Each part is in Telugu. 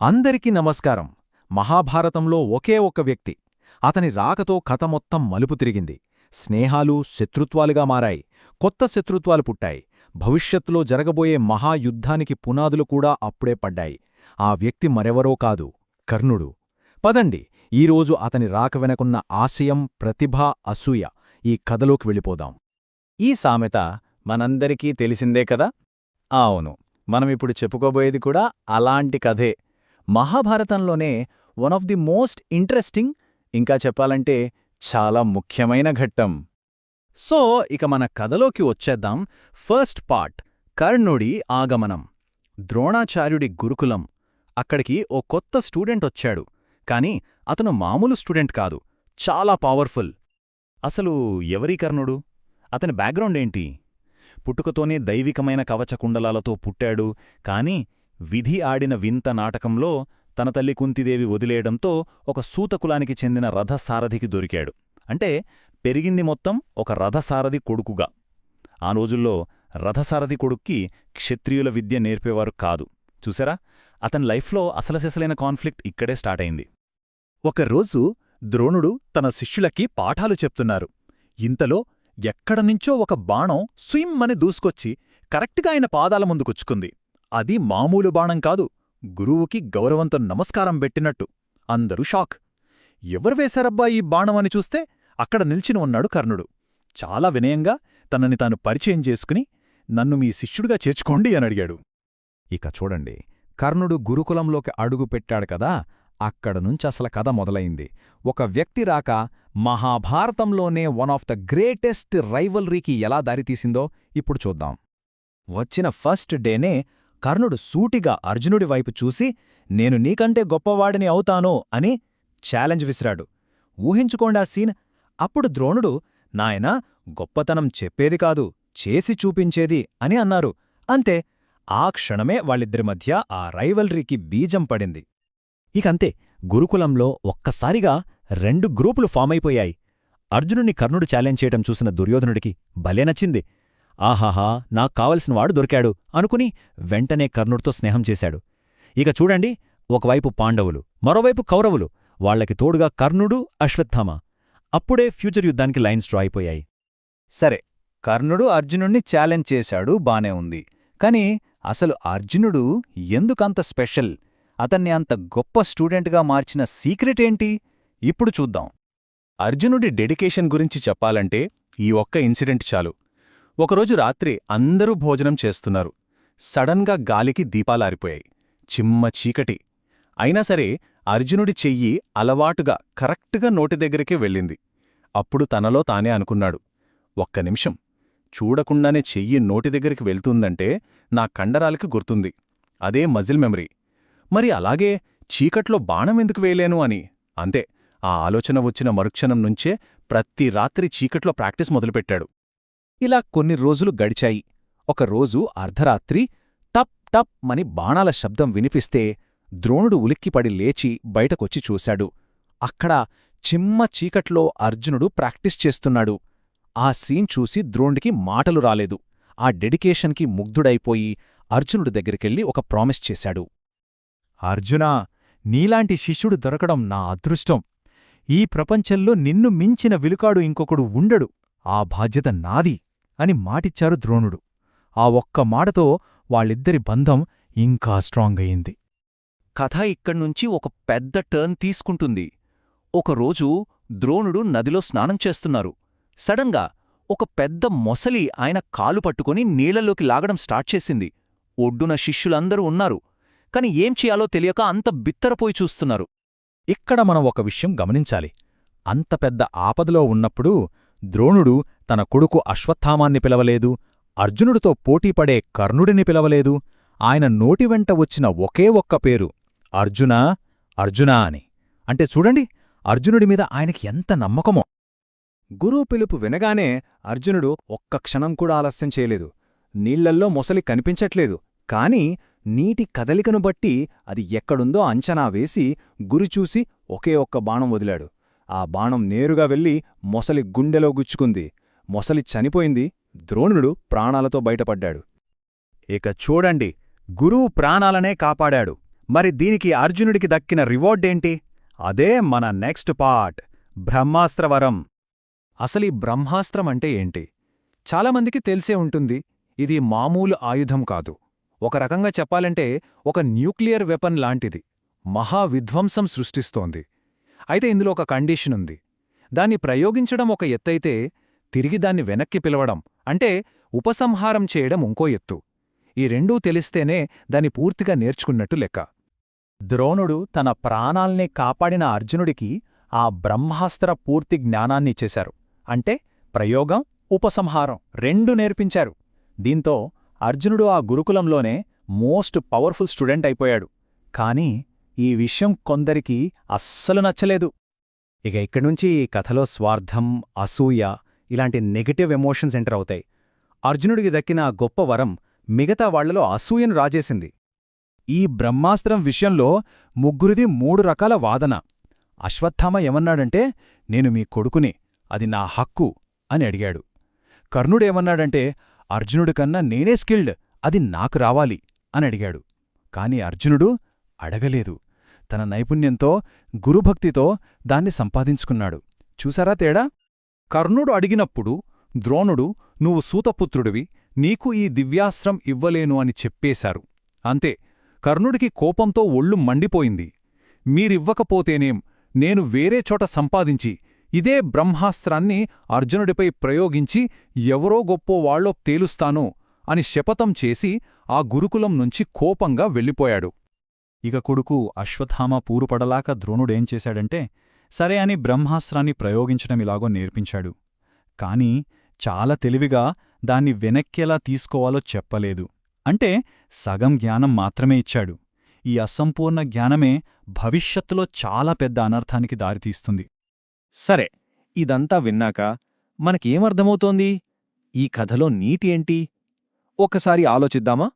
అందరికీ నమస్కారం. మహాభారతంలో ఒకే ఒక్క వ్యక్తి. అతని రాకతో కథ మొత్తం మలుపు తిరిగింది. స్నేహాలు శత్రుత్వాలుగా మారాయి. కొత్త శత్రుత్వాలు పుట్టాయి. భవిష్యత్తులో జరగబోయే మహాయుద్ధానికి పునాదులు కూడా అప్పుడే పడ్డాయి. ఆ వ్యక్తి మరెవరో కాదు, కర్ణుడు. పదండి, ఈరోజు అతని రాక వెనకున్న ఆశయం, ప్రతిభ, అసూయ ఈ కథలోకి వెళ్ళిపోదాం. ఈ సామెత మనందరికీ తెలిసిందే కదా? అవును, మనమిప్పుడు చెప్పుకోబోయేది కూడా అలాంటి కథే. మహాభారతంలోనే one of the most interesting, ఇంకా చెప్పాలంటే చాలా ముఖ్యమైన ఘట్టం. సో ఇక మన కథలోకి వచ్చేద్దాం. ఫస్ట్ పార్ట్, కర్ణుడి ఆగమనం. ద్రోణాచార్యుడి గురుకులం. అక్కడికి ఓ కొత్త స్టూడెంట్ వచ్చాడు. కాని అతను మామూలు స్టూడెంట్ కాదు, చాలా పవర్ఫుల్. అసలు ఎవరీ కర్ణుడు? అతని బ్యాక్గ్రౌండ్ ఏంటి? పుట్టుకతోనే దైవికమైన కవచకుండలాలతో పుట్టాడు. కాని విధి ఆడిన వింత నాటకంలో తన తల్లి కుంతిదేవి వదిలేయడంతో ఒక సూతకులానికి చెందిన రథసారథికి దొరికాడు. అంటే పెరిగింది మొత్తం ఒక రథసారథి కొడుకుగా. ఆ రోజుల్లో రథసారథి కొడుక్కి క్షత్రియుల విద్య నేర్పేవారు కాదు. చూసారా, అతని లైఫ్లో అసలసెసలైన కాన్ఫ్లిక్ట్ ఇక్కడే స్టార్ట్ అయింది. ఒకరోజు ద్రోణుడు తన శిష్యులకి పాఠాలు చెప్తున్నారు. ఇంతలో ఎక్కడనుంచో ఒక బాణం స్విమ్మని దూసుకొచ్చి కరెక్ట్గా ఆయన పాదాల ముందుకొచ్చుకుంది. అది మామూలు బాణం కాదు, గురువుకి గౌరవంతో నమస్కారం పెట్టినట్టు. అందరూ షాక్. ఎవరు వేశారబ్బా ఈ బాణమని చూస్తే అక్కడ నిల్చిని ఉన్నాడు కర్ణుడు. చాలా వినయంగా తనని తాను పరిచయం చేసుకుని, నన్ను మీ శిష్యుడిగా చేర్చుకోండి అని అడిగాడు. ఇక చూడండి, కర్ణుడు గురుకులంలోకి అడుగుపెట్టాడు కదా, అక్కడనుంచసల కథ మొదలైంది. ఒక వ్యక్తి రాక మహాభారతంలోనే వన్ ఆఫ్ ద గ్రేటెస్ట్ రైవల్రీకి ఎలా దారితీసిందో ఇప్పుడు చూద్దాం. వచ్చిన ఫస్ట్ డేనే కర్ణుడు సూటిగా అర్జునుడి వైపు చూసి, నేను నీకంటే గొప్పవాడిని అవుతాను అని ఛాలెంజ్ విసిరాడు. ఊహించుకోండా సీన్. అప్పుడు ద్రోణుడు, నాయనా, గొప్పతనం చెప్పేది కాదు, చేసి చూపించేది అని అన్నారు. అంతే, ఆ క్షణమే వాళ్ళిద్దరి మధ్య ఆ రైవల్రీకి బీజం పడింది. ఇకంతే, గురుకులంలో ఒక్కసారిగా 2 గ్రూపులు ఫామైపోయాయి. అర్జునుని కర్ణుడు ఛాలెంజ్ చేయటం చూసిన దుర్యోధనుడికి భలే నచ్చింది. ఆహాహా, నాకు కావలసినవాడు దొరికాడు అనుకుని వెంటనే కర్ణుడితో స్నేహం చేశాడు. ఇక చూడండి, ఒకవైపు పాండవులు, మరోవైపు కౌరవులు, వాళ్లకి తోడుగా కర్ణుడు, అశ్వత్థామ. అప్పుడే ఫ్యూచర్ యుద్ధానికి లైన్స్ డ్రా అయిపోయాయి. సరే, కర్ణుడు అర్జునుణ్ణి ఛాలెంజ్ చేశాడు, బానే ఉంది. కాని అసలు అర్జునుడు ఎందుకంత స్పెషల్? అతన్ని అంత గొప్ప స్టూడెంట్గా మార్చిన సీక్రెట్ ఏంటి? ఇప్పుడు చూద్దాం. అర్జునుడి డెడికేషన్ గురించి చెప్పాలంటే ఈ ఒక్క ఇన్సిడెంట్ చాలు. ఒకరోజు రాత్రి అందరూ భోజనం చేస్తున్నారు. సడన్గా గాలికి దీపాలారిపోయాయి. చిమ్మ చీకటి. అయినా సరే అర్జునుడి చెయ్యి అలవాటుగా కరెక్ట్గా నోటి దగ్గరికే వెళ్ళింది. అప్పుడు తనలో తానే అనుకున్నాడు, ఒక్క నిమిషం, చూడకుండానే చెయ్యి నోటి దగ్గరికి వెళ్తుందంటే నా కండరాలకి గుర్తుంది. అదే మజిల్ మెమరీ. మరి అలాగే చీకట్లో బాణం ఎందుకు వేయలేను అని. అంతే, ఆ ఆలోచన వచ్చిన మరుక్షణం నుంచే ప్రతి రాత్రి చీకట్లో ప్రాక్టీస్ మొదలుపెట్టాడు. ఇలా కొన్ని రోజులు గడిచాయి. ఒకరోజు అర్ధరాత్రి టప్ టప్ మని బాణాల శబ్దం వినిపిస్తే ద్రోణుడు ఉలిక్కిపడి లేచి బయటకొచ్చి చూశాడు. అక్కడ చిమ్మ చీకట్లో అర్జునుడు ప్రాక్టీస్ చేస్తున్నాడు. ఆ సీన్ చూసి ద్రోణుడికి మాటలు రాలేదు. ఆ డెడికేషన్కి ముగ్ధుడైపోయి అర్జునుడి దగ్గరికెళ్ళి ఒక ప్రామిస్ చేశాడు. అర్జునా, నీలాంటి శిష్యుడు దొరకడం నా అదృష్టం. ఈ ప్రపంచంలో నిన్ను మించిన విలుకాడు ఇంకొకడు ఉండడు. ఆ బాధ్యత నాది అని మాటిచ్చారు ద్రోణుడు. ఆ ఒక్క మాటతో వాళ్ళిద్దరి బంధం ఇంకా స్ట్రాంగ్ అయింది. కథ ఇక్కడ్నుంచి ఒక పెద్ద టర్న్ తీసుకుంటుంది. ఒకరోజు ద్రోణుడు నదిలో స్నానం చేస్తున్నారు. సడన్గా ఒక పెద్ద మొసలి ఆయన కాలు పట్టుకుని నీళ్లలోకి లాగడం స్టార్ట్ చేసింది. ఒడ్డున శిష్యులందరూ ఉన్నారు. కాని ఏం చేయాలో తెలియక అంత బిత్తరపోయి చూస్తున్నారు. ఇక్కడ మనం ఒక విషయం గమనించాలి. అంత పెద్ద ఆపదలో ఉన్నప్పుడు ద్రోణుడు తన కొడుకు అశ్వత్థామాన్ని పిలవలేదు, అర్జునుడితో పోటీపడే కర్ణుడిని పిలవలేదు. ఆయన నోటివెంట వచ్చిన ఒకే ఒక్క పేరు, అర్జునా, అర్జునా అని. అంటే చూడండి, అర్జునుడి మీద ఆయనకి ఎంత నమ్మకమో. గురువు పిలుపు వినగానే అర్జునుడు ఒక్క క్షణం కూడా ఆలస్యం చేయలేదు. నీళ్లల్లో మొసలి కనిపించట్లేదు, కాని నీటి కదలికను బట్టి అది ఎక్కడుందో అంచనా వేసి గురిచూసి ఒకే ఒక్క బాణం వదిలాడు. ఆ బాణం నేరుగా వెళ్లి మొసలి గుండెలో గుచ్చుకుంది. మొసలి చనిపోయింది. ద్రోణుడు ప్రాణాలతో బయటపడ్డాడు. ఇక చూడండి, గురువు ప్రాణాలనే కాపాడాడు. మరి దీనికి అర్జునుడికి దక్కిన రివార్డేంటి? అదే మన నెక్స్ట్ పార్ట్, బ్రహ్మాస్త్రవరం. అసలీ బ్రహ్మాస్త్రం అంటే ఏంటి? చాలామందికి తెలిసే ఉంటుంది. ఇది మామూలు ఆయుధం కాదు. ఒక రకంగా చెప్పాలంటే ఒక న్యూక్లియర్ వెపన్ లాంటిది. మహావిధ్వంసం సృష్టిస్తోంది. అయితే ఇందులో ఒక కండీషనుంది. దాన్ని ప్రయోగించడం ఒక ఎత్తైతే, తిరిగి దాన్ని వెనక్కి పిలవడం అంటే ఉపసంహారం చేయడం ఇంకో ఎత్తు. ఈ రెండూ తెలిస్తేనే దాన్ని పూర్తిగా నేర్చుకున్నట్టు లెక్క. ద్రోణుడు తన ప్రాణాల్నే కాపాడిన అర్జునుడికి ఆ బ్రహ్మాస్త్ర పూర్తి జ్ఞానాన్నిచ్చేశారు. అంటే ప్రయోగం, ఉపసంహారం రెండూ నేర్పించారు. దీంతో అర్జునుడు ఆ గురుకులంలోనే మోస్ట్ పవర్ఫుల్ స్టూడెంట్ అయిపోయాడు. కానీ ఈ విషయం కొందరికి అస్సలు నచ్చలేదు. ఇక ఇక్కడ్నుంచి ఈ కథలో స్వార్థం, అసూయ ఇలాంటి నెగటివ్ ఎమోషన్స్ ఎంటర్ అవుతాయి. అర్జునుడికి దక్కిన ఆ గొప్ప వరం మిగతా వాళ్లలో అసూయను రాజేసింది. ఈ బ్రహ్మాస్త్రం విషయంలో ముగ్గురిది 3 రకాల వాదన. అశ్వత్థామ ఏమన్నాడంటే, నేను మీ కొడుకుని, అది నా హక్కు అని అడిగాడు. కర్ణుడేమన్నాడంటే, అర్జునుడికన్నా నేనే స్కిల్డ్, అది నాకు రావాలి అని అడిగాడు. కాని అర్జునుడు అడగలేదు. తన నైపుణ్యంతో, గురుభక్తితో దాన్ని సంపాదించుకున్నాడు. చూసారా తేడా? కర్ణుడు అడిగినప్పుడు ద్రోణుడు, నువ్వు సూతపుత్రుడివి, నీకు ఈ దివ్యాస్త్రం ఇవ్వలేను అని చెప్పేశారు. అంతే. కర్ణుడికి కోపంతో ఒళ్ళు మండిపోయింది. మీరివ్వకపోతేనేం, నేను వేరే చోట సంపాదించి ఇదే బ్రహ్మాస్త్రాన్ని అర్జునుడిపై ప్రయోగించి ఎవరో గొప్పో వాళ్లో తేలుస్తాను అని శపథం చేసి ఆ గురుకులం నుంచి కోపంగా వెళ్ళిపోయాడు. ఇక కొడుకు అశ్వత్థామ పూరుపడలాక ద్రోణుడేం చేశాడంటే, సరే అని బ్రహ్మాస్త్రాన్ని ప్రయోగించడమిలాగో నేర్పించాడు. కాని చాలా తెలివిగా దాన్ని వెనక్కెలా తీసుకోవాలో చెప్పలేదు. అంటే సగం జ్ఞానం మాత్రమే ఇచ్చాడు. ఈ అసంపూర్ణ జ్ఞానమే భవిష్యత్తులో చాలా పెద్ద అనర్థానికి దారితీస్తుంది. సరే, ఇదంతా విన్నాక మనకేమర్థమవుతోంది? ఈ కథలో నీతి ఏంటి? ఒక్కసారి ఆలోచిద్దామా?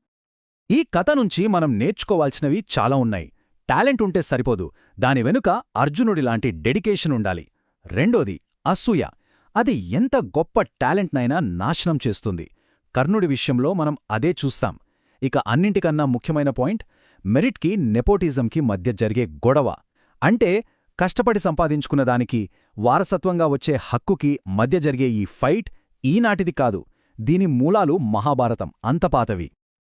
ఈ కథ నుంచి మనం నేర్చుకోవాల్సినవి చాలా ఉన్నాయి. టాలెంట్ ఉంటే సరిపోదు, దాని వెనుక అర్జునుడిలాంటి డెడికేషన్ ఉండాలి. రెండోది అసూయ. అది ఎంత గొప్ప టాలెంట్నైనా నాశనం చేస్తుంది. కర్ణుడి విషయంలో మనం అదే చూస్తాం. ఇక అన్నింటికన్నా ముఖ్యమైన పాయింట్, మెరిట్కి నెపోటిజంకి మధ్య జరిగే గొడవ. అంటే కష్టపడి సంపాదించుకున్న దానికి, వారసత్వంగా వచ్చే హక్కుకి మధ్య జరిగే ఈ ఫైట్ ఈనాటిది కాదు. దీని మూలాలు మహాభారతం అంత పాతవి.